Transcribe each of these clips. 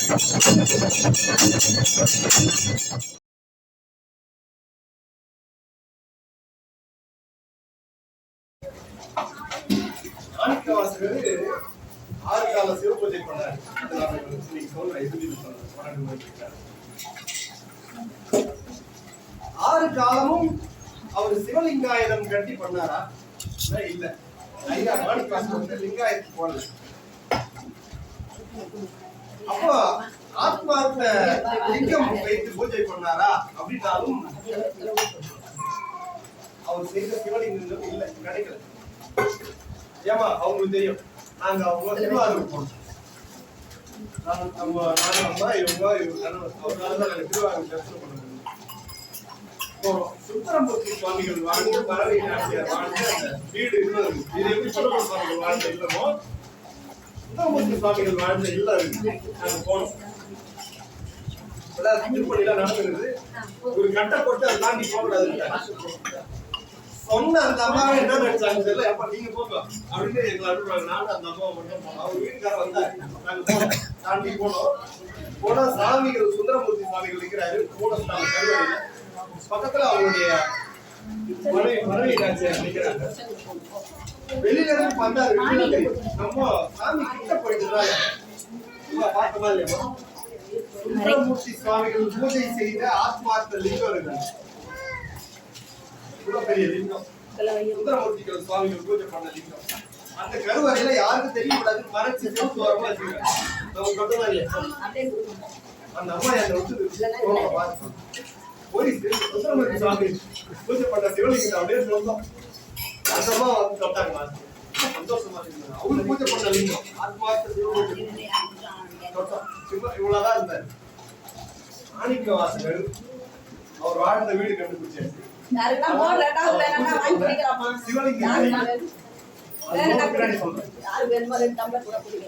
மாணிக்கவாசகர் 6 கால சிவபூஜை பண்ணார். நீங்க சொல்ற எப்படி சொல்றாரு? 6 காலமும் அவர் சிவலிங்காயுதம் கட்டி பண்ணாரா? இல்ல. ஐயா மாணிக்கவாசகர் லிங்காயத்துக்கு போனது. அப்போ ஆத்மார்த்த லிங்கம் வைத்து பூஜை பண்ணாரா அப்படின்னாலும் அவர் செய்த சிவலிங்கம் இல்ல, கிடைக்கல. ஏமா அவங்களுக்கு தெரியும், நாங்க அவங்க திருவாரூர் போனோம். அம்மா இவங்க அவங்களாலதான் திருவாரூர் தரிசனம் பண்ண போறோம். சுந்தரமூர்த்தி சுவாமிகள் வாழ்ந்து பறவை நாட்டியார் வாழ்ந்து அந்த வீடு இன்னும் இது எப்படி சொல்லப்பட்ட சுவாமிகள் வாழ்ந்த இல்லமோ சுந்தரமூர்த்தி சுவாமிகள் வாழ்ந்த இல்ல இருக்கு. நாங்க போனோம். திருப்பணிலாம் நடந்துருது. ஒரு கட்டை போட்டு அதை தாண்டி போகக்கூடாது சொன்ன அந்த அம்மாவை என்ன நினைச்சாங்க தெரியல. எப்ப நீங்க போங்க அப்படின்னு எங்களை அனுப்புறாங்க. நானும் அந்த அம்மாவை மட்டும் போனோம். அவர் வீட்டுக்கார வந்தாரு. நாங்க தாண்டி போனா சாமிகள் சுந்தரமூர்த்தி சுவாமிகள் இருக்கிறாரு. மூலஸ்தான கருவறையில பக்கத்துல அவருடைய மனைவி காட்சியார் நிக்கிறாங்க. வெளியில இருந்து பார்த்தாரு. நம்ம சாமி கிட்ட போயிட்டு பார்த்தமா இல்லையா? சுந்தரமூர்த்தி சுவாமிகள் பூஜை செய்த ஆத்மார்த்த லிங்கம் இருக்கு. பெரிய லிங்கம் சுந்தரமூர்த்திகள் சுவாமிகள் பூஜை பண்ண லிங்கம். அந்த கருவறையில யாருக்கும் தெரியக்கூடாது மறைச்சு சிவப்பு வரமா வச்சிருக்காங்க. அந்த அம்மா என்ன விட்டு போய் சுந்தரமூர்த்தி சுவாமி பூஜை பண்ண சிவலிங்கம் அப்படியே சொந்தம். அந்த அம்மா வந்து தொட்டாங்க. சந்தோஷமா இருந்தாங்க. அவரு பூஜை பண்ண லிங்கம் ஆத்மார்த்த சிவபூஜை இவ்வளவுதான் இருந்தாரு. மாணிக்கவாசகர் அவர் வாழ்ந்த வீடு கண்டுபிடிச்சாச்சு.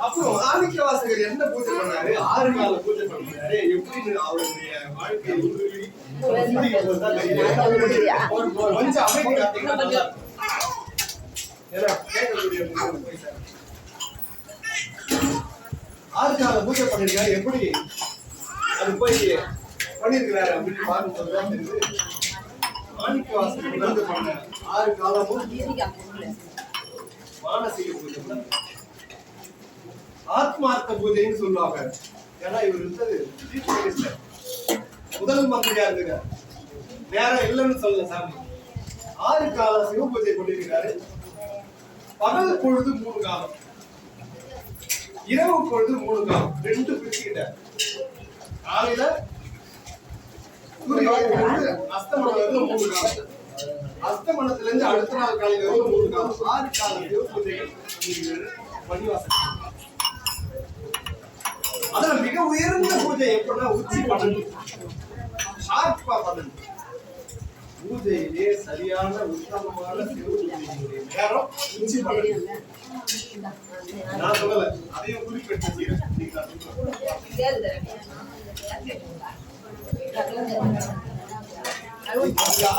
அப்புறம் மாணிக்கவாசகர் என்ன பூஜை பண்ணாரு? 6 கால பூஜை பண்ணாரு. எப்படி அவருடைய வாழ்க்கை கொஞ்சம் அமைதி காத்தீங்கன்னா ஆறுகால பூஜை பண்ணிருக்காரு. எப்படி அது போய் பண்ணிருக்கிறாரு அப்படின்னு பார்க்கும்போதுதான் தெரியுது. மாணிக்கவாசகர் வந்து பண்ண 6 காலமும் மானசீக பூஜை, ஆத்மார்த்த பூஜைன்னு சொல்லுவாங்க. ஏன்னா இவர் இருந்தது முதல் மந்திரியா இருக்காரு. நேரம் இல்லைன்னு சொல்லல சாமி. 6 கால சிவ பூஜை பண்ணிருக்காரு. பகல் பொழுது 3 காலம், இரவு பொழுது 3 காலம், 2 பிரிச்சுக்கிட்டார். காலையில சூரியன் அஸ்தமனத்துல 3 காலம், அஸ்தமனத்துல இருந்து அடுத்த நாள் காலையில 3 காலம். 6 கால சிவ பூஜைகள் மணிவாசகர். அதுல மிக உயர்ந்த பூஜை எப்படின்னா உச்சி 12 ஷார்ப்பா 12 பூஜையிலே சரியான உத்தமமான சிவபூஜையினுடைய நேரம் உச்சி 12. நான் சொல்லல, அதையும் குறிப்பிட்டு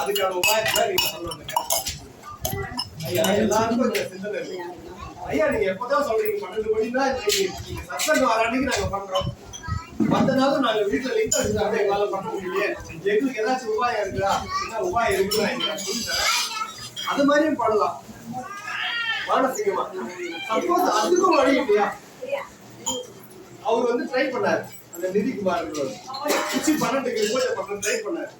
அதுக்கான உபாயத்தை நீங்க சொல்லுங்க. ஐயா எல்லாருக்கும் சிந்தனை ஐயா நீங்க எப்பதான் சொல்றீங்க 12 மணினா நீங்க சத்சங்கம் வர அன்னைக்கு நாங்க பண்றோம். மத்த நாளும் நாங்க வீட்டுல லிங்க் வச்சுட்டு அப்படியே வேலை பண்ண முடியலையே. எங்களுக்கு ஏதாச்சும் உபாயம் இருக்குதா? என்ன உபாயம் இருக்குதா சொல்லித்தரேன். அது மாதிரியும் பண்ணலாம் மானசீகமா. சப்போஸ் அதுக்கும் வழி இல்லையா? அவர் வந்து ட்ரை பண்ணாரு. அந்த நிதிக்குமார் உச்சி 12க்கு பூஜை பண்ண ட்ரை பண்ணாரு.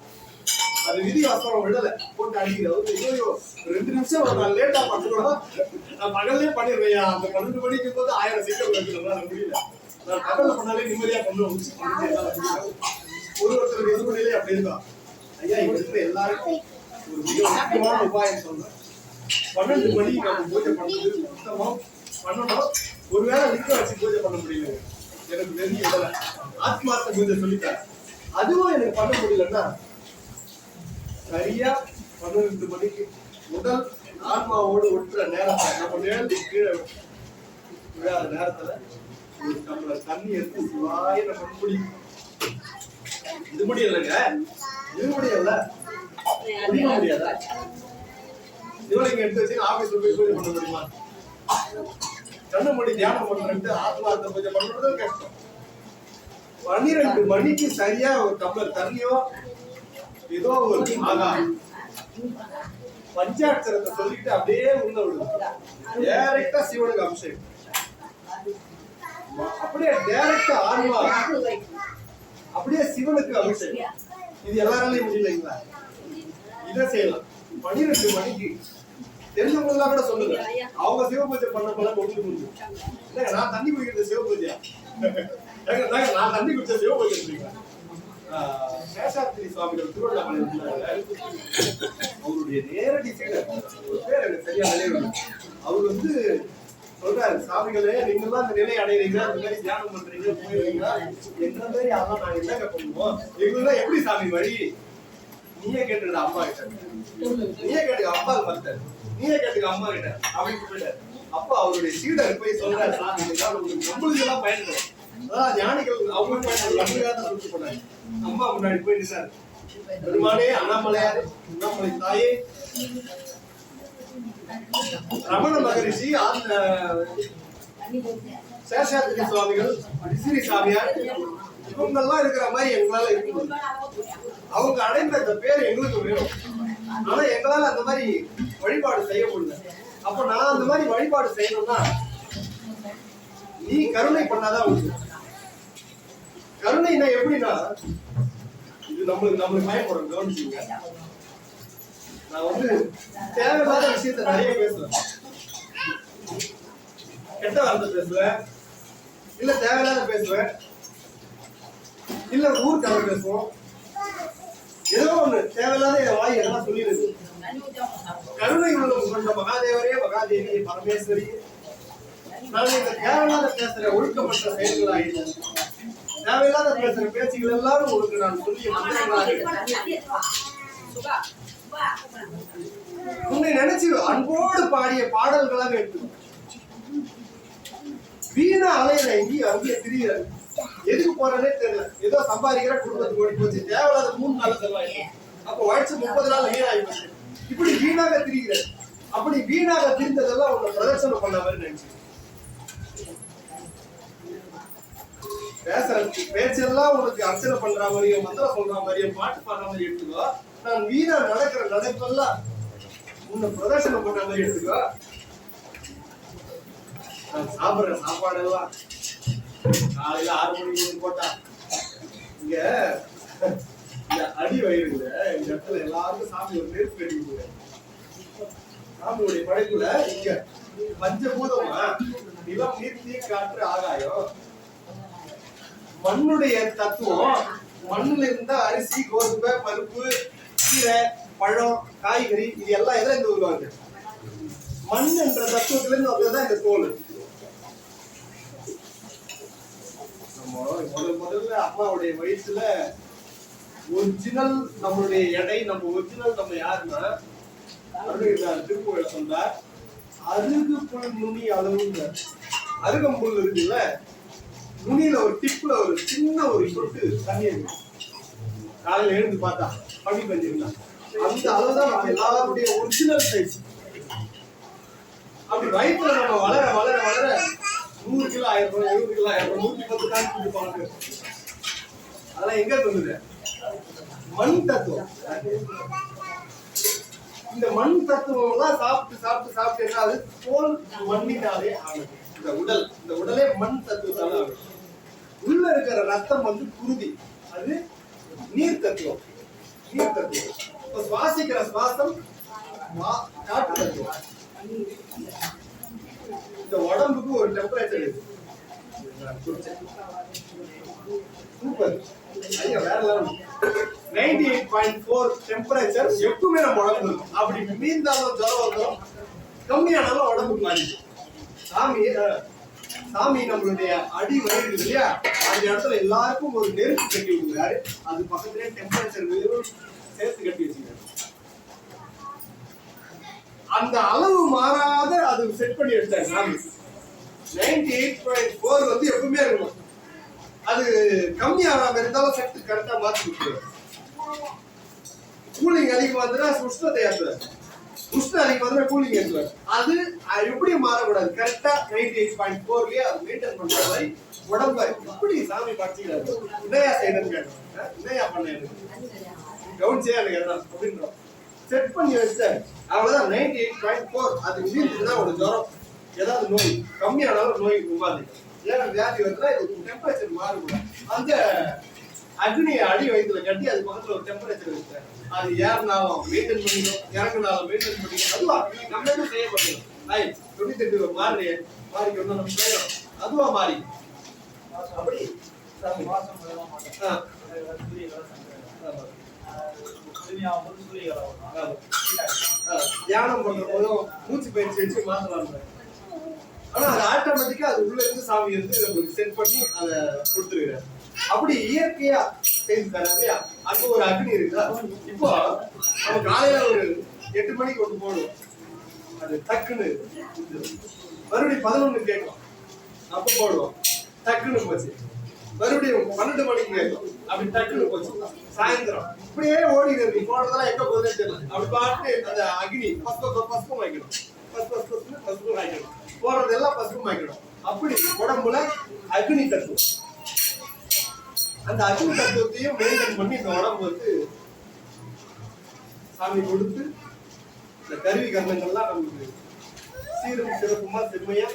அது விதி வாசம் விடல, போட்டு அடிக்கிறது. ஐயோ 2 நிமிஷம் ஒரு நாள் லேட்டா பண்ணணும், நான் பகல்லே பண்ணிடுறேன். அந்த 12 மணிக்கு போது 1000 சீக்கிரம் வைக்கணும் முடியல. நான் பகல்ல பண்ணாலே நிம்மதியா பண்ணுவோம். ஒருத்தருக்கு இது பண்ணிலே அப்படி இருக்கான். ஐயா இங்க இருக்கிற எல்லாருக்கும் ஒரு மிக முக்கியமான உபாயம் சொல்றேன். 12 மணிக்கு நம்ம பூஜை பண்றது சுத்தமா பண்ணணும். ஒருவேளை நிக்க வச்சு பூஜை பண்ண முடியல, எனக்கு தெரிஞ்சு ஆத்மார்த்த பூஜை சொல்லிட்டாரு. அதுவும் எனக்கு பண்ண முடியலன்னா சரியா 12 மணிக்கு முதல் ஆத்மாவோடு ஒட்டுற நேரத்தை நம்ம நேரத்து கீழே விழாத நேரத்துல ஒரு டம்ளர் தண்ணி எடுத்து சிவாய நம்ம குடிக்கணும். இது முடியலங்க, இது முடியல, முடியாதா? சிவலிங்கம் எடுத்து வச்சு ஆபீஸ்ல போய் பூஜை பண்ண முடியுமா? கண்ணு மூடி தியானம் பண்றது ஆத்மார்த்த பூஜை பண்றது கஷ்டம். 12 மணிக்கு சரியா ஒரு டம்ளர் தண்ணியோ ஏதோ ஒரு பஞ்சாட்சரத்தை சொல்லிட்டு அப்படியே உள்ள விடுது. டைரக்டா சிவனுக்கு அபிஷேகம். அப்படியே டைரக்டா ஆன்மா அப்படியே சிவனுக்கு அபிஷேகம். இது எல்லாராலையும் முடியலைங்களா? இதை செய்யலாம். 12 மணிக்கு தெரிஞ்சவங்க எல்லாம் கூட சொல்லுங்க. அவங்க சிவ பூஜை பண்ண போல கொண்டு முடியும். நான் தண்ணி குடிக்கிறது சிவ பூஜையா? நான் தண்ணி குடிச்ச சிவ பூஜை இருக்கீங்களா? சேஷாத்ரி சுவாமிகள் திருவண்ணாமலை அவருடைய நேரடி சீடர் பேர் எனக்கு சரியா நினைவு. அவர் வந்து சொல்றாரு, சாமிகளே நீங்க எல்லாம் இந்த நிலை அடையிறீங்க, அந்த மாதிரி தியானம் பண்றீங்க, போயிருவீங்க, எந்த மாதிரி அதான் நாங்க என்னங்க பண்ணுவோம், எங்களுக்கு எப்படி சாமி வழி? நீயே கேட்டுக்கிற அம்மா கிட்ட, நீயே கேட்டுக்க அப்பா பார்த்தாரு, நீயே கேட்டுக்க அம்மா கிட்ட அப்படின்னு போயிட்டாரு. அப்ப அவருடைய சீடர் போய் சொல்றாரு, சாமி நம்மளுக்கு எல்லாம் பயன்படும். அதான் ஞானிகள் அவங்க சொல்லிட்டு போனாங்க. அம்மா முன்னாடி போய் நின்றாரு. பெருமானே, அண்ணாமலையார், அண்ணாமலை தாயே, ரமண மகரிஷி, சேஷாத்ரி சுவாமிகள், விசிறி சாமியார், இவங்கெல்லாம் இருக்கிற மாதிரி எங்களால இருக்க முடியும். அவங்க அடைந்த இந்த பேர் எங்களுக்கு வேணும். ஆனா எங்களால அந்த மாதிரி வழிபாடு செய்ய முடியல. அப்ப நான் அந்த மாதிரி வழிபாடு செய்யணும்னா நீ கருணை பண்ணாதான் உண்டு. கருணைனா எப்படின்னா, இது நம்மளுக்கு பயப்படும். கவனிச்சுங்க, நான் வந்து தேவையில்லாத விஷயத்த நிறைய பேசுவேன். கெட்ட வார்த்தை பேசுவேன், இல்ல தேவையில்லாத பேசுவேன், இல்ல ஊர் கதை பேசுவோம், ஏதோ ஒண்ணு தேவையில்லாத என் வாய் எல்லாம் சொல்லிடுது. கருணை உள்ளம் கொண்ட மகாதேவரே, மகாதேவி, பரமேஸ்வரி, நான் இந்த தேவையில்லாத பேசுற ஒழுக்கப்பட்ட செயல்களாயிடும். தேவையில்லாத பேசுற பேச்சுகள் எல்லாரும் உங்களுக்கு நான் சொல்லிய உன்னை நினைச்சு அன்போடு பாடிய பாடல்களாக எடுத்து வீணா அலையில எங்கேயும் அங்கேயே திரியிற, எதுக்கு போறேன்னே தெரியல. ஏதோ சம்பாதிக்கிற குடும்பத்துக்கு ஓடி போச்சு, தேவையில்லாத 3 நாள் செலவாயிடும். அப்ப வயசு 30 நாள் வீணாகி போச்சு. இப்படி வீணாக திரிகிற, அப்படி வீணாக திரிந்ததெல்லாம் உன்னை பிரதர்சனம் பண்ண மாதிரி நினைச்சு பேச்செல்லாம் உனக்கு அர்ச்சனை பண்ற மாதிரியும், மந்திரம் சொல்ற மாதிரியும், பாட்டு பாடுற மாதிரி எடுத்துக்கோ. நான் வீணா நடக்கிற நடப்பெல்லாம் உன்னை பிரதர்சனம் பண்ற மாதிரி எடுத்துக்கோ. நான் சாப்பிடுற சாப்பாடு எல்லாம் காலையில 6 மணிக்கு போட்டா இங்க அடி வயிறுல இந்த இடத்துல எல்லாருக்கும் சாமி ஒரு நெருப்பு கட்டிக்குது. சாமியுடைய படைப்புல இங்க பஞ்சபூதமா நிலம், நீர், தீ, காற்று, ஆகாயம். மண்ணுடைய தத்துவம், மண்ணுல இருந்தா அரிசி, கோதுமை, பருப்பு, கீரை, பழம், காய்கறி, இது எல்லாம் எதுல இருந்து உருவாங்க? மண் என்ற தத்துவத்துல இருந்து வந்ததுதான் இந்த தோல். நம்ம முதல்ல அம்மாவுடைய வயிற்றுல ஒரிஜினல் நம்மளுடைய எடை, நம்ம ஒரிஜினல் நம்ம யாருன்னா திருப்புகழ் சொன்னார், அருகு புல் நுனி அளவுங்க. அருகம்புல் இருக்குல்ல, நுனியில ஒரு டிப்ல ஒரு சின்ன ஒரு சொட்டு தண்ணி இருக்கு. காலையில எழுந்து பார்த்தா பனி பண்ணிருந்தா அந்த அளவுதான் நம்ம எல்லாருடைய ஒரிஜினல் சைஸ். அப்படி வயிற்றுல நம்ம வளர வளர வளர 100 கிலோ ஆயிரம், 70 கிலோ ஆயிரம், 110 காசு கொடுப்பாங்க. அதெல்லாம் எங்க சொல்லுது? மண் தத்துவம். இந்த மண் தத்துவம் எல்லாம் சாப்பிட்டு சாப்பிட்டு சாப்பிட்டு அது தோல் மண்ணினாலே ஆகுது. இந்த உடலே மண் தத்துவத்தால ஆகுது. உள்ள இருக்கிற ரத்தம் வந்து குருதி, அது நீர் தத்துவம். நீர் தத்துவம். இப்ப சுவாசிக்கிற சுவாசம் காற்று தத்துவம். இந்த உடம்புக்கு ஒரு டெம்பரேச்சர் இருக்கு. சூப்பர் ஐயா, வேற லெவல். 98.4 டெம்பரேச்சர் எப்பவுமே நம்ம உடம்பு இருக்கும். அப்படி மீந்தாலும் ஜுரம் வந்தாலும் கம்மியானாலும் உடம்புக்கு மாறிடும். சாமி நம்மளுடைய அடி வயிறு இல்லையா, அந்த இடத்துல எல்லாருக்கும் ஒரு நெருப்பு கட்டி விடுறாரு. அது பக்கத்திலே டெம்பரேச்சர் சேர்த்து கட்டி வச்சுக்கிறாரு. அந்த அளவு மாறாத அது செட் பண்ணி எடுத்தாரு சாமி. 98.4 வந்து எப்பவுமே இருக்கணும். அது கம்மியாகாம இருந்தாலும் செட் கரெக்டா மாத்தி கொடுத்துருவாரு. கூலிங் அதிகமா இருந்தா உஷ்ணத்தை ஏற்றுவாரு. உஷ்ணம் அதிகமாக கூலிங் ஏற்றுவார். அது எப்படி மாறக்கூடாது, கரெக்டா 98.4லயே அது மெயின்டைன் பண்ற மாதிரி உடம்ப எப்படி சாமி படைச்சிக்கிறாரு. என்னையா செய்யணும்னு கேட்டோம், என்னையா பண்ண கவுன்ஸே எனக்கு எல்லாம் அப்படின்றோம். செட் பண்ணி வச்சாரு. அவ்வளவுதான் 98.4. அது மீறிச்சுன்னா ஒரு ஜுரம் ஏதாவது நோய் கம்மியானாலும் நோய் உபாதிக்கும். ஏன்னா வியாதி வருதுன்னா இது டெம்பரேச்சர் மாறுபடும். அந்த அக்னியை அடி வயிற்றுல கட்டி அது பக்கத்துல ஒரு டெம்பரேச்சர் வச்சு அது ஏறினாலும் மெயின்டைன் பண்ணிக்கணும், இறங்கினாலும் மெயின்டைன் பண்ணிக்கணும். அதுவா நம்ம என்ன செய்யப்பட்டோம், ஐ 98 மாறி மாறிக்கணும் நம்ம செய்யறோம், அதுவா மாறி அப்படி தியானம் பண்ற போதும் மூச்சு பயிற்சி வச்சு மாத்தலாம். ஆனா அது ஆட்டோமேட்டிக்கா அது உள்ள இருந்து சாமி இருந்து நம்மளுக்கு செட் பண்ணி அதை கொடுத்துருக்காரு. அப்படி இயற்கையா செய்து தராது. அங்க ஒரு அக்னி இருக்குதா, இப்போ நம்ம காலையில ஒரு 8 மணிக்கு ஒன்று போடுவோம், அது டக்குன்னு மறுபடியும் 11 கேட்கும், அப்ப போடுவோம், டக்குன்னு போச்சு. மறுபடியும் 12 மணிக்கு கேட்கும், அப்படி டக்குன்னு போச்சு. சாயந்தரம் இப்படியே ஓடிடு இருக்கு. போடுறதெல்லாம் எங்க போகுதுன்னு தெரியல. அப்படி பாட்டு அந்த அக்னி பசுக்கும் வைக்கணும், பசுக்கும் வைக்கணும், போடுறதெல்லாம் பசுக்கும் வைக்கணும். அப்படி உடம்புல அக்னி தத்துவம், அந்த அக்னி தத்துவத்தையும் மெயின்டைன் பண்ணி இந்த உடம்பு வந்து சாமி கொடுத்து இந்த கருவி கர்மங்கள்லாம் நமக்கு சீரும் சிறப்புமா செம்மையா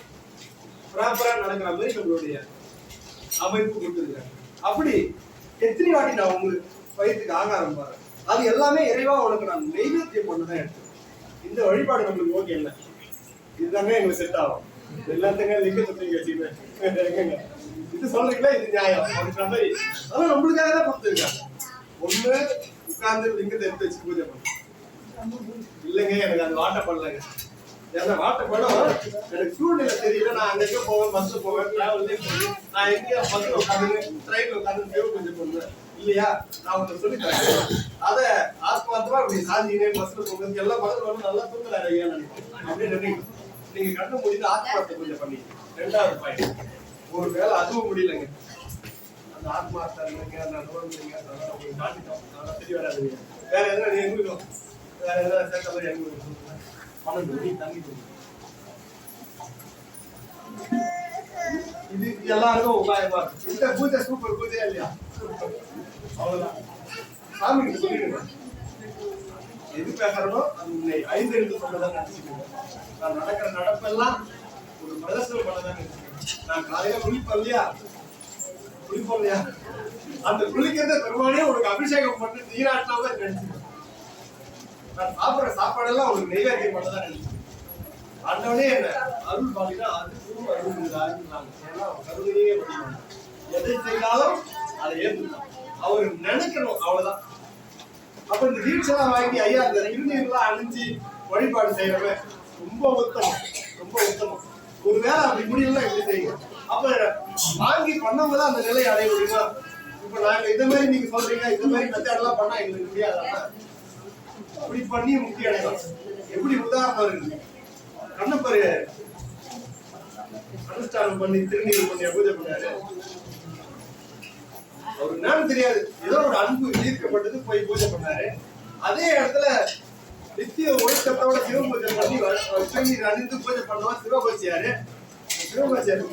ப்ராப்பரா நடக்கிற மாதிரி நம்மளுடைய அமைப்பு கொடுத்துருக்காங்க. அப்படி எத்தனை வாட்டி நான் உங்களுக்கு வயிற்றுக்கு ஆகாரம் பாருங்க, அது எல்லாமே இறைவா உனக்கு நான் நெய்வேத்தியம் பண்ணதான் எடுத்தேன். இந்த வழிபாடு நம்மளுக்கு ஓகே இல்லை, இதுதாங்க எங்களுக்கு செட் ஆகும். எல்லாத்துக்கும் லிங்க தொட்டிங்க வச்சுக்கேன், இது சொல்றீங்களா, இது நியாயம் அப்படின்ற மாதிரி. அதெல்லாம் நம்மளுக்காக தான் கொடுத்துருக்காங்க. ஒண்ணு உட்கார்ந்து லிங்கத்தை எடுத்து வச்சு பூஜை பண்ண இல்லைங்க, எனக்கு அது வாட்ட பண்ணலங்க. ஏன்னா வாட்டப்படம் எனக்கு சூழ்நிலை தெரியல, நான் அங்க போவேன், பஸ்ல போவேன், டிராவல்லே போவேன், நான் எங்கேயா பஸ்ல உட்காந்து ட்ரெயின்ல உட்காந்து தேவை பூஜை பண்ணுவேன் இல்லையா, நான் உங்களுக்கு சொல்லி தரேன். அதை ஆத்மாத்தமா அப்படி சாதினே பஸ்ல போகிறது எல்லாம் பக்கத்துல வந்து நல்லா தூங்குறாரு ஐயா அப்படின்னு நினைக்கணும். நீங்க கண்ணு முடிந்து ஆத்மார்த்த பூஜை பண்ணி 2வது பாயிண்ட். ஒரு வேலை அதுவும் முடியலங்க, அந்த ஆத்மார்த்தம் தெரிய வராது. வேற எதுனா எங்களுக்கும் வேற எதாவது சேர்த்த மாதிரி எங்களுக்கு 12 மணி தண்ணி இது எல்லாருக்கும் உபாயமா இருக்கு. இந்த பூஜை சூப்பர் பூஜையா இல்லையா, அவ்வளவுதான். சாமிக்கு சொல்லிடுங்க எது பேசுறனோ அது உண்மை. 5 எழுத்து சொல்லதான் நினைச்சுக்கோங்க. நான் நடக்கிற நடப்பெல்லாம் ஒரு பிரதர்சனம் பண்ணதான் நினைச்சுக்கோங்க. நான் காலையில குளிப்போம் இல்லையா, அந்த குளிக்கிறத பெருமானே உனக்கு அபிஷேகம் பண்ணி நீராட்டினாம நினைச்சுக்கோங்க. நான் சாப்பிடுற சாப்பாடெல்லாம் உனக்கு நெய்வேத்தியம் பண்ணதான் நினைச்சுக்கோங்க. ஆண்டவனே என்ன அருள் பாலினா அதுக்கும் அருள் கருணையே முடியும். எதை செய்தாலும் அதை ஏற்றுக்கலாம், அவர் நினைக்கணும், அவ்வளவுதான். அப்ப இந்த தீட்செல்லாம் வாங்கி ஐயா இந்த திருநீர்லாம் அணிஞ்சு வழிபாடு செய்யறவன் ரொம்ப உத்தமம், ரொம்ப உத்தமம். ஒருவேளை அப்படி முடியல எப்படி செய்யும், அப்ப வாங்கி பண்ணவங்க தான் அந்த நிலையை அடைய முடியுமா? இப்ப நாங்க இந்த மாதிரி நீங்க சொல்றீங்க, இந்த மாதிரி மெத்தடெல்லாம் பண்ணா எங்களுக்கு முடியாதா? அப்படி பண்ணி முக்கிய அடையலாம். எப்படி உதாரணம் இருக்கு, கண்ணப்பரு அனுஷ்டானம் பண்ணி திருநீர் பண்ணி பூஜை பண்ணாரு. அவருக்கு என்னன்னு தெரியாது, ஏதோ ஒரு அன்பு ஈர்க்கப்பட்டது, போய் பூஜை பண்ணாரு. அதே இடத்துல நித்திய ஒழுக்கத்தோட சிவ பூஜை பண்ணி திருநீர் அணிந்து பூஜை பண்ணவா சிவகோச்சியாரு. சிவகோச்சியாரு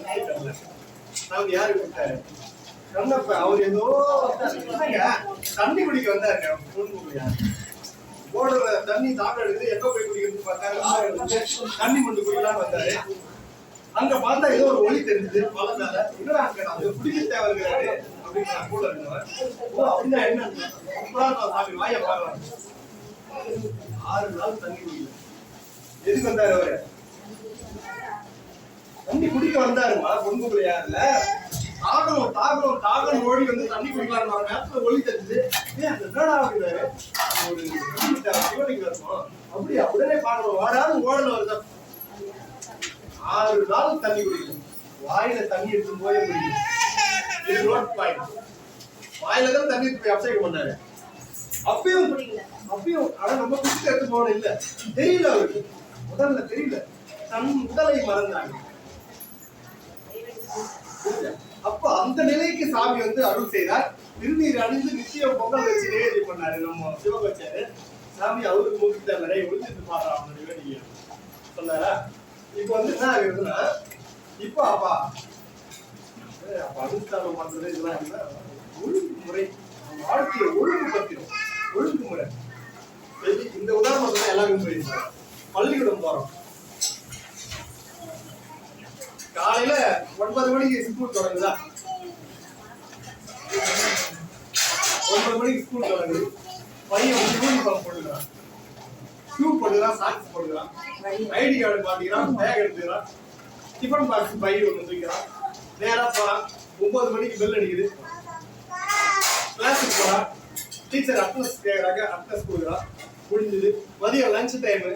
அவங்க யாரு கொடுத்தாரு, கண்ணப்ப. அவர் ஏதோ தண்ணி குடிக்க வந்தாரு, போடுற தண்ணி தாக்கம் எடுத்து எப்ப போய் குடிக்கிறது பார்த்தாரு, தண்ணி கொண்டு குடிக்கலாம் வந்தாரு. அங்க பார்த்தா ஏதோ ஒரு ஒளி தெரிஞ்சது மலை மேல. என்னடா அங்க குடிக்க தேவைங்கிறாரு அப்படின்னு கூட இருந்தவர். ஓ அப்படின்னா என்ன, சாமி வாய பார்க்கலாம். 6 நாள் தண்ணி குடிக்கல. எதுக்கு வந்தாரு அவரு, தண்ணி குடிக்க வந்தாருமா. பொண்ணு பிள்ளையாருல தாகம் ஓடி வந்து தண்ணி குடிக்கலாம் நேரத்துல ஒளி தெரிஞ்சது. என்னடா அப்படின்னாரு, ஒரு சிவனுக்கு இருக்கும் அப்படியா, உடனே பார்க்கணும் வாடாது ஓடல வருது. 6 நாள் தண்ணி குடிக்கணும், வாயில தண்ணி எடுத்து போய் குடிக்கணும். இது நோட் பாயிண்ட். வாயில தான் தண்ணி அபிஷேகம் பண்ணாரு. அப்பயும் ஆனா நம்ம குடிச்சு எடுத்து போகணும் இல்ல, தெரியல அவருக்கு, முதல்ல தெரியல, தன் உடலை மறந்தாங்க. அப்ப அந்த நிலைக்கு சாமி வந்து அருள் செய்தார். திருநீர் அணிந்து நிச்சயம் பொங்கல் வச்சு நேரடி பண்ணாரு நம்ம சிவகோச்சாரு. சாமி அவருக்கு மூக்கிட்ட நிறைய ஒழிஞ்சிட்டு பாடுறான் அவனுடைய வேடிக்கை சொன்னாரா. இப்ப வந்து என்ன ஆகுதுன்னா, இப்ப அப்பா அனுஷ்டானம் பண்றது இதெல்லாம் என்ன ஒழுங்குமுறை, வாழ்க்கையை ஒழுங்குபடுத்திடும். ஒழுங்குமுறை இந்த உதாரணம் தான் எல்லாருக்கும் போயிருந்தாங்க. பள்ளிக்கூடம் போறோம், காலையில 9 மணிக்கு ஸ்கூல் தொடங்குதா, 9 மணிக்கு ஸ்கூல் தொடங்குது. பையன் வந்து யூனிஃபார்ம் போட்டுக்கிறான், ஷூ போட்டுக்கிறான், சாக்ஸ் போட்டுக்கிறான், ஐடி கார்டு மாட்டிக்கிறான், பேக் எடுத்துக்கிறான், டிஃபன் பாக்ஸ் பை ஒன்று தூக்கிறான், நேரா போறான். 9 மணிக்கு பெல் அடிக்குது, கிளாஸுக்கு போறான். டீச்சர் அட்னஸ் கேட்கறாங்க, அட்னஸ் கொடுக்குறான், முடிஞ்சது. மதியம் லஞ்ச் டைம்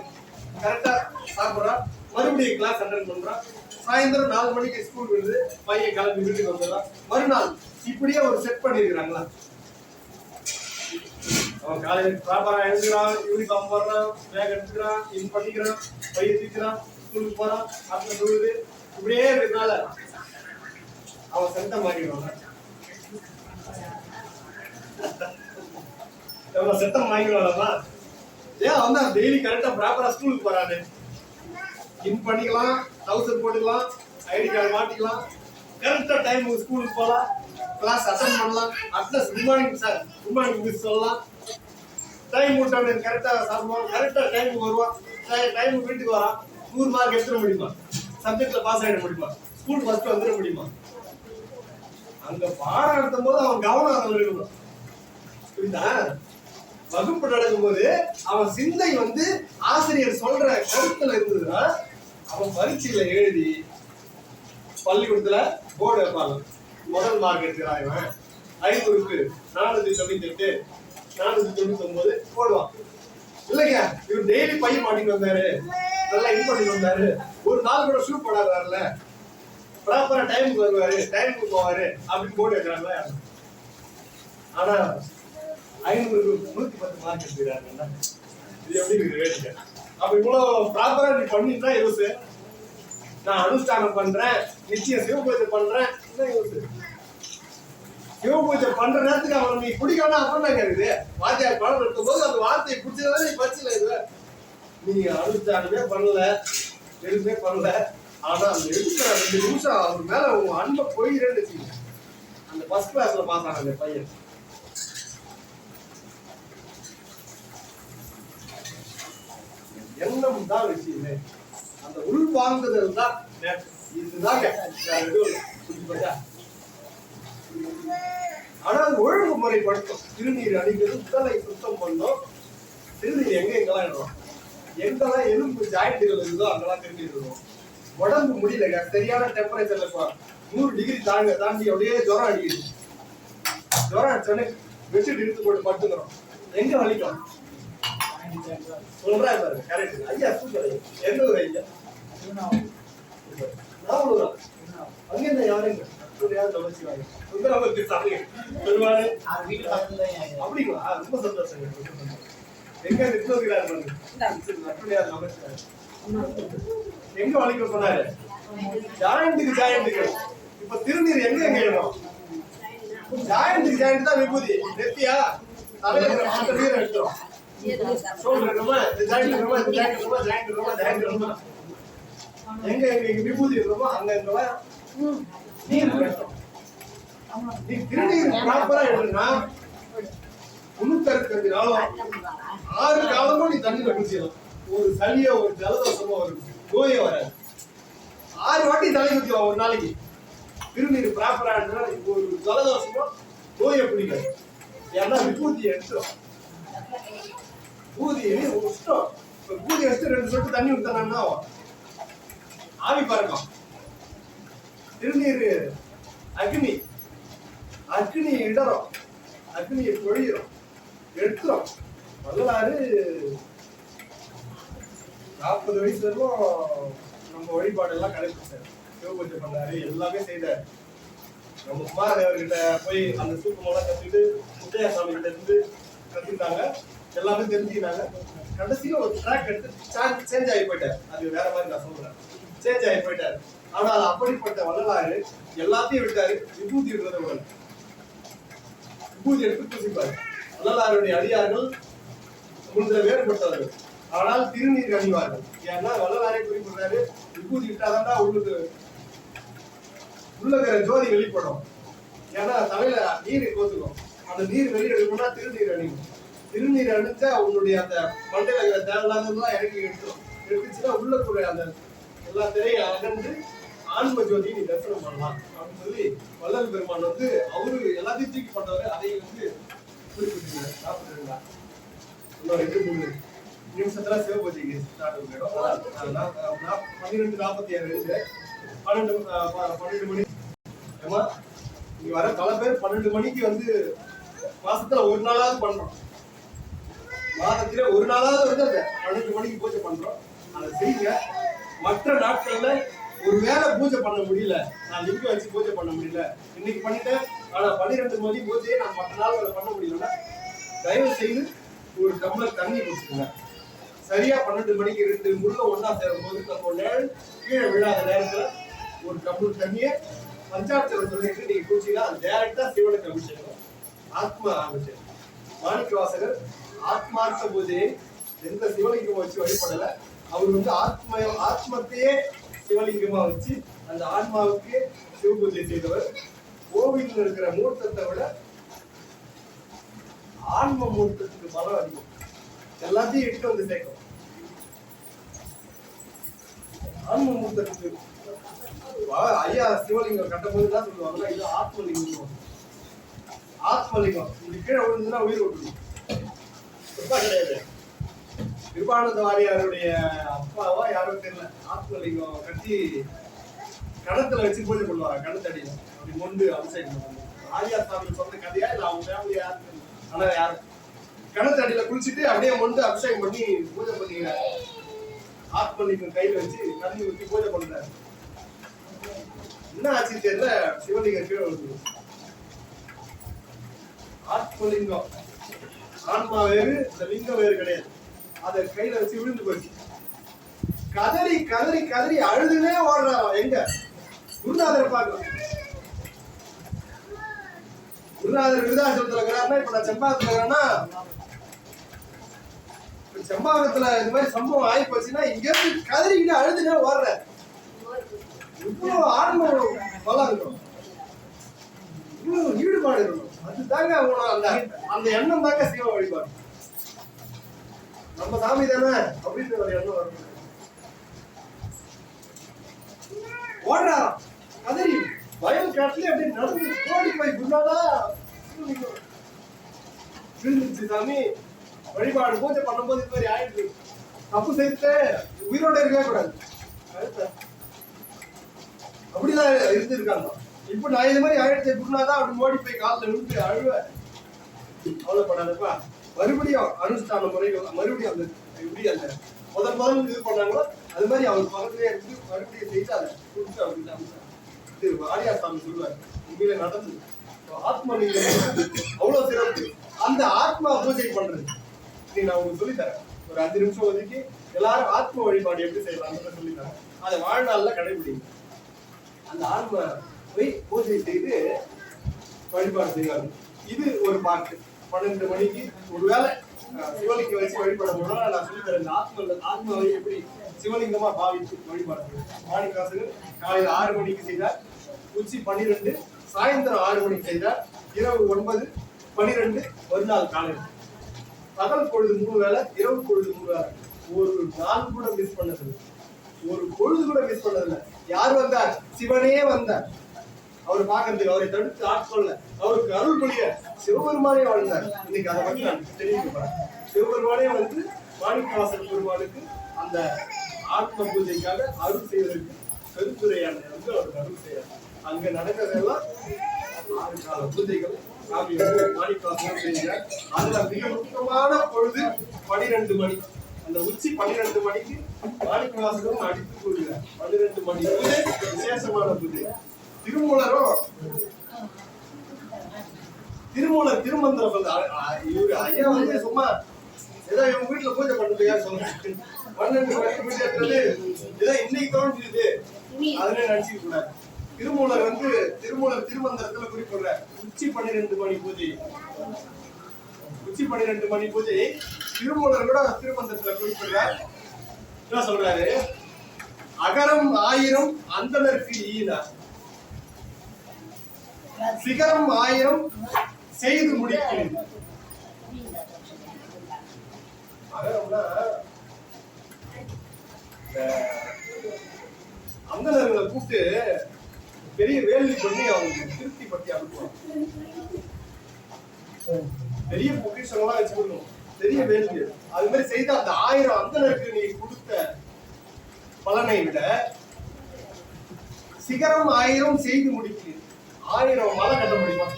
கரெக்டா சாப்பிட்றான், மறுபடியும் கிளாஸ் அட்டென்ட் பண்றான். சாயந்தரம் 4 மணிக்கு ஸ்கூல் விடுது, பையன் கிளம்பி வீட்டுக்கு வந்துடுறான். மறுநாள் இப்படியே ஒரு செட் பண்ணிருக்கிறாங்களா. அவன் காலையில ப்ராப்பரா எழுதுறான், யூனிஃபார்ம் போடுறான், பேக் எடுத்துக்கிறான், இன் பண்ணிக்கிறான், பைய தூக்கிறான், ஸ்கூலுக்கு போறான், அட்னஸ் விடுது. இப்படியே இருக்கிறதுனால அவன் சட்டம் வாங்கிடுவாங்க. சட்டம் வாங்கிடுவாங்களா? ஏன் வந்து டெய்லி கரெக்டா ப்ராப்பரா ஸ்கூலுக்கு போறானு, இன் பண்ணிக்கலாம், டவுசர் போட்டுக்கலாம், ஐடி கார்டு மாட்டிக்கலாம், கரெக்டா டைம் ஸ்கூலுக்கு போகலாம், கிளாஸ் அட்டெண்ட் பண்ணலாம், அட்னஸ் good morning sir, good morning miss சொல்லலாம். டைம் விட்டவனு கரெக்டா சாப்பிடுவான், கரெக்டா டைமுக்கு வருவான், டைமுக்கு வீட்டுக்கு வரான். 100 மார்க் எடுத்துட முடியுமா? சப்ஜெக்ட்ல பாஸ் ஆகிட முடியுமா? ஸ்கூல் ஃபர்ஸ்ட் வந்துட முடியுமா? அங்க பாடம் நடத்தும் போது அவன் கவனம் அதில் இருக்கணும். புரியுதா? வகுப்பு நடக்கும் போது அவன் சிந்தை வந்து ஆசிரியர் சொல்ற கருத்துல இருந்ததுன்னா அவன் பரீட்சையில எழுதி பள்ளிக்கூடத்துல போர்டு வைப்பாங்க. முதல் மார்க் எடுக்கிறான் இவன் 500க்கு 498 499 போடுவான். இல்லைங்க, இவர் டெய்லி பையன் மாட்டிட்டு வந்தாரு, நல்லா இது பண்ணிட்டு வந்தாரு, ஒரு நாள் கூட ஷூ போடாது வரல, ப்ராப்பரா டைமுக்கு வருவாரு, டைமுக்கு போவாரு அப்படின்னு போட்டு வைக்கிறாங்களா. ஆனா 500க்கு 110 மார்க் எடுத்துக்கிறாங்க. இது எப்படி இருக்கு வேடிக்கை? அப்ப இவ்வளவு ப்ராப்பரா நீ பண்ணிட்டா யோசு. நான் அனுஷ்டானம் பண்றேன், நிச்சயம் சிவபூஜை பண்றேன், சிவபூஜை பண்ற நேரத்துக்கு அவன் நீ பிடிக்கணும் அப்புறம் தான் இருக்குது. வாத்தியார் படம் எடுக்கும் போது அந்த வார்த்தையை பிடிச்சதால நீ பச்சல இது. நீ அனுஷ்டானமே பண்ணல, எதுவுமே பண்ணல, ஆனா அந்த எடுக்கிற 2 நிமிஷம் அவர் மேல உங்க அன்பை போயிரேன்னு வச்சுக்கீங்க. அந்த ஃபர்ஸ்ட் கிளாஸ்ல பாஸ் ஆன அந்த பையன் எண்ணம் தான் விஷயமே. அந்த உள் வாழ்ந்தது தான் இதுதாங்க. ஆனால் ஒழுங்குமுறைப்படுத்தும். திருநீர் அடிக்கிறது, உடலை சுத்தம் பண்ணும். திருநீர் எங்கெல்லாம் இடுறோம், எங்கெல்லாம் எலும்பு ஜாயிண்ட்டுகள் இருக்குதோ அங்கெல்லாம் திருநீர் இடுவோம். உடம்பு முடியல, சரியான டெம்பரேச்சர்ல 100 டிகிரி தாண்டி அப்படியே ஜுரம் அடிக்குது. ஜுரம் அடிச்சோடனே பெட்ஷீட் இழுத்து போட்டு படுத்துக்கிறோம். எங்க வலிக்கும் சொல்றேன் பாருங்க. கரெக்ட் ஐயா, சூப்பர். எந்த ஊர் ஐயா? நாவலூரா? அங்க யாருங்க அப்படிங்களா? ரொம்ப சந்தோஷம். எங்க எங்க வலிக்க சொன்னாரு? ஜாயிண்ட்டுக்கு. இப்ப திருநீர் எங்க இடும்? ஜாயிண்ட்டுக்கு ஜாயிண்ட் தான் விபூதி. நெத்தியா தலையில நீர் எடுத்துரும். எங்க எங்க விபூதி இருக்கோமோ அங்க நீர் எடுத்தோம். நீ திருநீர் ப்ராப்பரா எடுனா 365 நாளும் 6 காலமும் நீ தண்ணியில குடிச்சிடலாம். ஒரு சளியோ ஒரு ஜலதோஷமோ ஒரு நோயோ வராது. 6 வாட்டி தலை குடிக்கலாம் ஒரு நாளைக்கு. திருநீர் ப்ராப்பரா எடுனா ஒரு ஜலதோஷமோ நோயை பிடிக்காது. ஏன்னா விபூதி எடுத்துரும். பூதி உஷ்டம். பூதி வச்சு 2 சொட்டு தண்ணி ஊத்தனா ஆவி பறக்கும். திருநீர் அக்னி இடரும், அக்னியை பொழியிரும், எடுத்துரும். வள்ளலாறு 40 வயசு வரைக்கும் நம்ம வழிபாடு எல்லாம் கடைபிடிச்சாரு. சிவபூஜை பண்ணாரு, எல்லாமே செய்தாரு. நம்ம குமாரதேவர்கிட்ட போய் அந்த சூக்கமெல்லாம் கத்துக்கிட்டு முத்தையா சாமி கிட்ட இருந்து கத்துக்கிட்டாங்க, எல்லாமே தெரிஞ்சுக்கிட்டாங்க. கடைசியில ஒரு ட்ராக் எடுத்து சேஞ்ச் ஆகி போயிட்டாரு. அது வேற மாதிரி நான் சொல்றேன், சேஞ்ச் ஆகி போயிட்டாரு. ஆனால் அப்படிப்பட்ட வள்ளலாறு எல்லாத்தையும் விட்டாரு, விபூதி விடுறத விட விபூதி எடுத்து பூசிப்பாரு. வள்ளலாருடைய அடியார்கள் உங்களை வேறுபட்டவர்கள். ஆனால் திருநீர் அணிவார்கள். ஏன்னா வள்ளலாரே குறிப்பிடுறாரு, விபூதி இட்டாதான் உள்ளுக்கு உள்ளகிற ஜோதி வெளிப்படும். ஏன்னா தலையில நீர் கோத்துக்கும். அந்த நீர் வெளியெடுக்கணும்னா திருநீர் அணியும். திருநீர் அணிஞ்சா உன்னுடைய அந்த மண்டையில இருக்கிற தேவையில்லாததெல்லாம் இறங்கி எடுத்துச்சுன்னா உள்ளக்குள்ள அந்த எல்லா திரையும் அகன்று ஆன்ம ஜோதியை நீ தரிசனம் பண்ணலாம் அப்படின்னு சொல்லி வள்ளல் பெருமான் வந்து அவரு எல்லாத்தையும் தூக்கி பண்ணவர். அதை வந்து குறிப்பிட்டு சாப்பிட்டுருங்களா இன்னும் 2-3 நிமிஷத்துல சிவபூஜைக்கு ஸ்டார்ட் பண்ணிடும். 12:47 12 மணி. ஏமா இங்க வர பல பேர் 12 மணிக்கு வந்து மாசத்துல ஒரு நாளாவது பண்றோம். மாதத்துல ஒரு நாளாவது வந்து அந்த 12 மணிக்கு பூஜை பண்றோம். அதை செய்யுங்க. மற்ற நாட்கள்ல ஒருவேளை பூஜை பண்ண முடியல, நான் லிங்கம் வச்சு பூஜை பண்ண முடியல, இன்னைக்கு பண்ணிட்டேன், ஆனா 12 மணி பூஜையை நான் மற்ற நாள் பண்ண முடியலன்னா தயவு செய்து ஒரு டம்ளர் தண்ணி குடிச்சுக்கோங்க. சரியா 12 மணிக்கு 2 முள்ள ஒன்னா சேரும் போது நம்ம நேரம் கீழே விழாத நேரத்துல ஒரு டம்ளர் தண்ணியை பஞ்சாட்சரம் சொல்லிட்டு நீங்க குடிச்சீங்கன்னா அது டைரக்டா சிவனுக்கு அபிஷேகம், ஆத்ம அபிஷேகம். மாணிக்க வாசகர் ஆத்மார்த்த பூஜையை எந்த சிவலிங்கம் வச்சு வழிபடல. அவர் வந்து ஆத்மத்தையே சிவலிங்கமா வச்சு அந்த ஆன்மாவுக்கு சிவ பூஜை செய்தவர். கோவிலில் இருக்கிற மூர்த்தத்தை விட ஆன்ம மூர்த்தத்துக்கு பலம் அதிகம். எல்லாத்தையும் இட்டு வந்து சேர்க்கும். ஆன்ம மூர்த்தத்துக்கு ஐயா சிவலிங்கம் கட்டும் போது தான் சொல்லுவாங்கன்னா இது ஆத்மலிங்கம். ஆத்மலிங்கம் இது கீழே விழுந்துன்னா உயிர் விட்டுரும். கிடையாது. கிருபானந்த வாரியாருடைய அப்பாவா யாரும் தெரியல, ஆத்மலிங்கம் கட்டி கணத்துல வச்சு பூஜை பண்ணுவாங்க. கணத்தடியில அப்படி மொண்டு அபிஷேகம் பண்ணுவாங்க. ஆரியா சாமி சொன்ன கதையா இல்ல அவங்க ஃபேமிலி யாரு தெரியல. ஆனா யாரும் கணத்தடியில குளிச்சுட்டு அப்படியே மொண்டு அபிஷேகம் பண்ணி பூஜை பண்ணீங்க. ஆத்மலிங்கம் கையில வச்சு தண்ணி ஊற்றி பூஜை பண்றாரு. என்ன ஆச்சு தெரியல, சிவலிங்கம் கீழே விழுந்து. ஆத்மலிங்கம் ஆன்மா வேறு, இந்த லிங்கம் வேறு கிடையாது. அதை கையில வச்சு விழுந்து போச்சு. கதறி கதறி கதறி அழுதுனே ஓடுறான். எங்க குருநாதர் பார்க்கலாம். குருநாதர் விருதாச்சலத்துல இருக்கிறாருன்னா, இப்ப நான் செம்பாகத்துல இருக்கிறேன்னா, செம்பாகத்துல இந்த மாதிரி சம்பவம் ஆகி போச்சுன்னா இங்க இருந்து கதறிக்கிட்டு அழுதுனே ஓடுற. இவ்வளவு ஆன்ம பலம் இருக்கும், இவ்வளவு ஈடுபாடு இருக்கணும். அதுதாங்க அந்த எண்ணம் தாங்க சிவ வழிபாடு. நம்ம சாமி தானே அப்படின்னு ஒரு எண்ணம் வரும். ஓடுறா கதறி வயல் காட்டுல அப்படி நடந்து ஓடி போய் குருநாதா விழுந்துச்சு சாமி. வழிபாடு பூஜை பண்ணும்போது இது மாதிரி ஆயிடுச்சு. தப்பு செய்துட்டு உயிரோட இருக்கவே கூடாது. அப்படிதான் இருந்திருக்காங்க. இப்ப நான் இது மாதிரி ஆயிடுச்சு குருநாதா அப்படின்னு ஓடி போய் காலில் விழுந்து அழுவேன். கவலைப்படாதப்பா, மறுபடியும் அனுஷ்டான முறைகள் மறுபடியும் அந்த எப்படி அந்த முதல் இது பண்ணாங்களோ அது மாதிரி அவர் பக்கத்திலே இருந்து மறுபடியும் செய்து அதை கொடுத்து அப்படின்னு ஆரியா சாமி சொல்லுவார். உண்மையில நடந்தது. ஆத்மலிங்கம் அவ்வளவு சிறப்பு. அந்த ஆத்மா பூஜை பண்றது நான் உங்களுக்கு சொல்லித்தரேன். ஒரு 5 நிமிஷம் ஒதுக்கி எல்லாரும் ஆத்ம வழிபாடு எப்படி செய்யலாம் சொல்லித்தரேன். அதை வாழ்நாள்ல கடைபிடிங்க. அந்த ஆத்ம போய் பூஜை செய்து வழிபாடு செய்வாங்க. இது ஒரு பாட்டு. 12 மணிக்கு ஒருவேளை சிவலிங்கம் வச்சு வழிபட முடியும். நான் சொல்லி தரேன். ஆத்மாவை எப்படி சிவலிங்கமா பாவித்து வழிபாடு. மாணிக்கவாசகர் காலையில் 6 மணிக்கு செய்தார், உச்சி 12, சாயந்தரம் 6 மணிக்கு செய்தார், இரவு 9, 12 மறுநாள் காலையில். பகல் பொழுது 3 வேளை, இரவு பொழுது 3 வேளை. ஒரு நாள் கூட மிஸ் பண்ணதில்லை, ஒரு பொழுது கூட மிஸ் பண்ணதில்லை. யார் வந்தார்? சிவனே வந்தார். அவர் பார்க்கறதுக்கு, அவரை தடுத்து ஆட்கொள்ள, அவருக்கு அருள் புரிய சிவபெருமானே வாழ்ந்தார். இன்னைக்கு அதை பற்றி நான் தெரிவிக்கப்பறேன். சிவபெருமானே வந்து மாணிக்கவாசகர் பெருமானுக்கு அந்த ஆத்ம பூஜைக்காக அருள் செய்வதற்கு கருத்துரையான வந்து அவருக்கு அருள் செய்யறார். அங்க நடக்கிறதெல்லாம் 6 கால பூஜைகள் சாமி வந்து மாணிக்கவாசகர் செய்கிறார். அதுல மிக முக்கியமான பொழுது 12 மணி. அந்த உச்சி 12 மணிக்கு மாணிக்கவாசகரும் அடித்து கூறுகிறார். 12 மணி பூஜை விசேஷமான பூஜை. திருமூலர் திருமந்திரம் இவரு ஐயா வந்து சும்மா ஏதோ இவங்க வீட்டுல பூஜை பண்றதுக்கா சொல்றாங்க. 12 மணிக்கு பூஜை ஏதாவது ஏதோ இன்னைக்கு தோன்றுது அதுல நினைச்சுக்க கூடாது. திருமூலர் வந்து திருமந்திரத்துல குறிப்பிடுற உச்சி 12 மணி பூஜை. உச்சி 12 மணி பூஜை திருமூலர் கூட திருமந்திரத்துல குறிப்பிடுறார். என்ன சொல்றாரு? அகரம் ஆயிரம் அந்தணருக்கு ஈனா, சிகரம் ஆயிரம் செய்து முடிக்கிறேன். அகரம்னா அந்தணர்களை கூப்பிட்டு பெரிய வேள்வி பண்ணி அவங்க திருப்தி பத்தி அனுப்புவாங்க. பெரிய பொக்கிஷங்களாம் வச்சு கொடுக்கணும், பெரிய வேள்வி. அது மாதிரி செய்த அந்த 1000 அந்தணருக்கு நீ கொடுத்த பலனை விட சிகரம் 1000 செய்து முடிக்கிறேன். 1000 மலை கட்ட முடியுமா?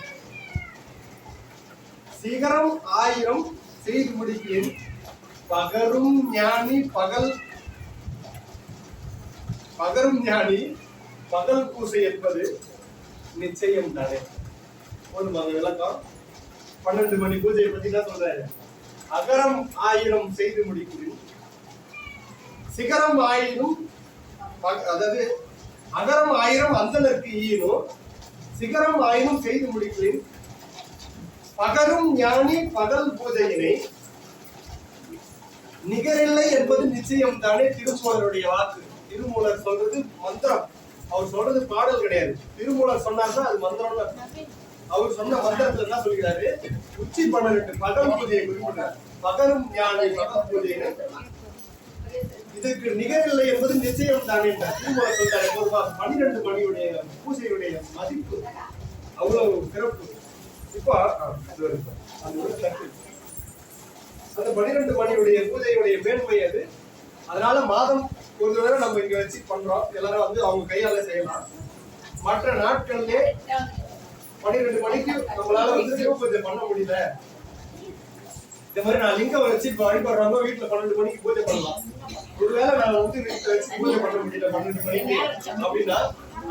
சிகரம் 1000 செய்து முடிக்கிறேன். பகரும் ஞானி பகல் பூசை என்பது நிச்சயம் தானே. போதுமா விளக்கம்? 12 மணி பூஜையை பத்தி தான் சொல்றாரு. அகரம் 1000 செய்து முடிக்கிறேன், சிகரம் 1000, அதாவது அகரம் 1000 அந்தணருக்கு ஈனும், சிகரம் 1000 செய்து முடிக்கிறேன். பகரும் ஞானி பகல் பூஜையினை நிகரில்லை என்பது நிச்சயம் தானே. திருமூலருடைய வாக்கு. திருமூலர் சொல்றது மந்திரம், அவர் சொல்றது பாடல் கிடையாது. திருமூலர் சொன்னார்னா அது மந்திரம். அவர் சொன்ன மந்திரத்துல என்ன சொல்கிறாரு? உச்சி 12 பகல் பூஜையை குறிப்பிட்டார். பகரும் ஞானி பகல் பூஜையினை இதுக்கு நிகரில்லை என்பது நிச்சயம் தானே. திருமூலர் சொல்றாரு. 12 மணியுடைய பூஜையுடைய மதிப்பு அவ்வளவு சிறப்பு. இப்போ அந்த 12 மணியுடைய பூஜையுடைய மேன்மை அது. அதனால மாதம் ஒரு தடவை நம்ம இங்க வச்சு பண்றோம். எல்லாரும் வந்து அவங்க கையால செய்யலாம். மற்ற நாட்கள்ல 12 மணிக்கு நம்மளால வந்து சிவ பூஜை பண்ண முடியல. இந்த மாதிரி நான் லிங்கம் வச்சு இப்ப வழிபடுறவங்க வீட்டுல 12 மணிக்கு பூஜை பண்ணலாம். ஒருவேளை நான் வந்து வீட்டுல வச்சு பூஜை பண்ண முடியல 12 மணிக்கு அப்படின்னா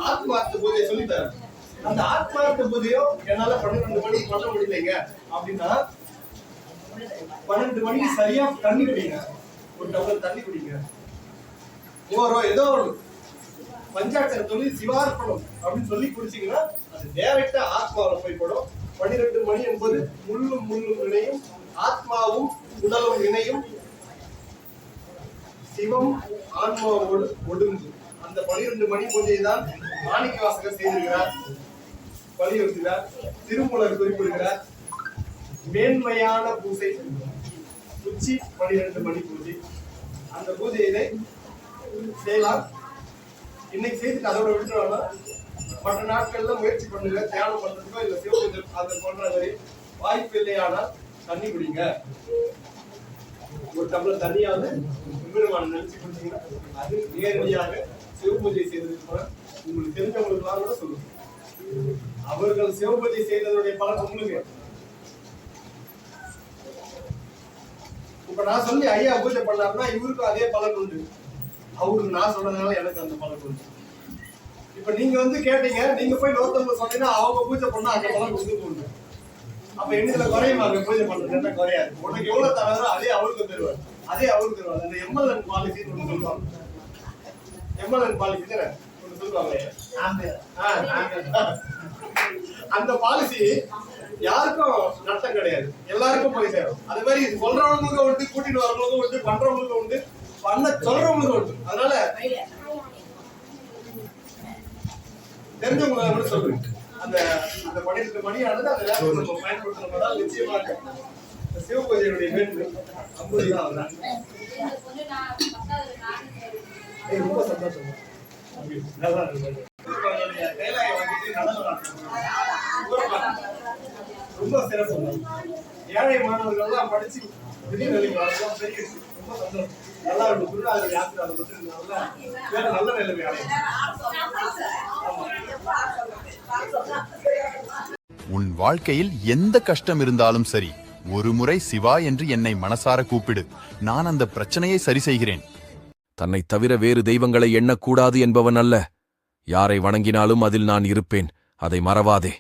ஆத்மார்த்த பூஜையை சொல்லி தரேன். அந்த ஆத்மார்த்த பூஜையோ என்னால 12 மணிக்கு பண்ண முடியலைங்க அப்படின்னா 12 மணிக்கு சரியா தண்ணி குடிங்க. ஒரு டம்ளர் தண்ணி குடிங்க. ஏதோ பஞ்சாட்சர சொல்லி சிவார்ப்பணம் அப்படின்னு சொல்லி குடிச்சீங்கன்னா அது டைரக்டா ஆத்மாவில் போய் படும். 12 மணி என்பது முள்ளும் இணையும், ஆத்மாவும் உடலும் இணையும், சிவம் ஆன்மாவோடு ஒடுங்கும். அந்த 12 மணி பூஜையை தான் மாணிக்க வாசகர் செய்திருக்கிறார், வலியுறுத்தினார். திருமூலர் குறிப்பிடுகிறார். மேன்மையான பூஜை உச்சி 12 மணி பூஜை. அந்த பூஜையினை செய்யலாம். இன்னைக்கு செய்துட்டு அதோட விட்டுறோம்னா மற்ற நாட்கள்ல முயற்சி பண்ணுங்க. தியானம் பண்றதுக்கோ இல்ல சிவபூஜை அது போன்ற மாதிரி வாய்ப்பு இல்லையானால் தண்ணி குடிங்க. ஒரு டம்ளர் தண்ணியாவது பெருமான் நினைச்சு குடிச்சீங்கன்னா அது நேரடியாக சிவபூஜை செய்ததுக்கு உங்களுக்கு தெரிஞ்சவங்களுக்கு கூட சொல்லுங்க. அவர்கள் சிவபூஜை செய்ததனுடைய பலன் உங்களுக்கு. இப்ப நான் சொல்லி ஐயா பூஜை பண்ணாருன்னா இவருக்கும் அதே பலன் உண்டு. அவருக்கு நான் சொல்றதுனால எனக்கு அந்த பலன் உண்டு. இப்ப நீங்க வந்து கேட்டீங்க, நீங்க போய் 150 சொன்னீங்கன்னா அவங்க பூஜை பண்ணா அந்த பலன் உங்களுக்கு உண்டு. அப்ப என்னதுல குறையுமா? அங்க பூஜை பண்றது என்ன குறையாது. உனக்கு எவ்வளவு தராரோ அதே அவருக்கு தருவார், அதே அவருக்கு தருவார். அந்த எம்எல்என் பாலிசின்னு ஒண்ணு சொல்லுவாங்க. எம்எல்என் பாலிசி ஒண்ணு சொல்லுவாங்க. அந்த பாலிசி யாருக்கும் நஷ்டம் கிடையாது, எல்லாருக்கும் போய் சேரும். அது மாதிரி சொல்றவங்களுக்கு உண்டு, கூட்டிட்டு வரவங்களுக்கும் உண்டு, பண்றவங்களுக்கும் உண்டு, பண்ண சொல்றவங்களுக்கும் உண்டு. அதனால தெரிஞ்சவங்க கூட சொல்றேன். அந்த 12 மணியானது அந்த நேரத்தில் நம்ம பயன்படுத்தணும். நிச்சயமாக சிவ பூஜையுடைய மேன்மை அம்புதான். ரொம்ப சந்தோஷம். ரொம்ப சிறப்பு. ஏழை மாணவர்கள் எல்லாம் படிச்சு திடீர்னு ரொம்ப சந்தோஷம். நல்லா இருக்கும். குருநாதர் யாத்திரை அதை பற்றி நல்ல நிலைமை அடையும். உன் வாழ்க்கையில் எந்த கஷ்டம் இருந்தாலும் சரி, ஒரு முறை சிவா என்று என்னை மனசார கூப்பிடு. நான் அந்த பிரச்சனையை சரி செய்கிறேன். தன்னை தவிர வேறு தெய்வங்களை எண்ணக்கூடாது என்பவன் அல்ல. யாரை வணங்கினாலும் அதில் நான் இருப்பேன், அதை மறவாதே.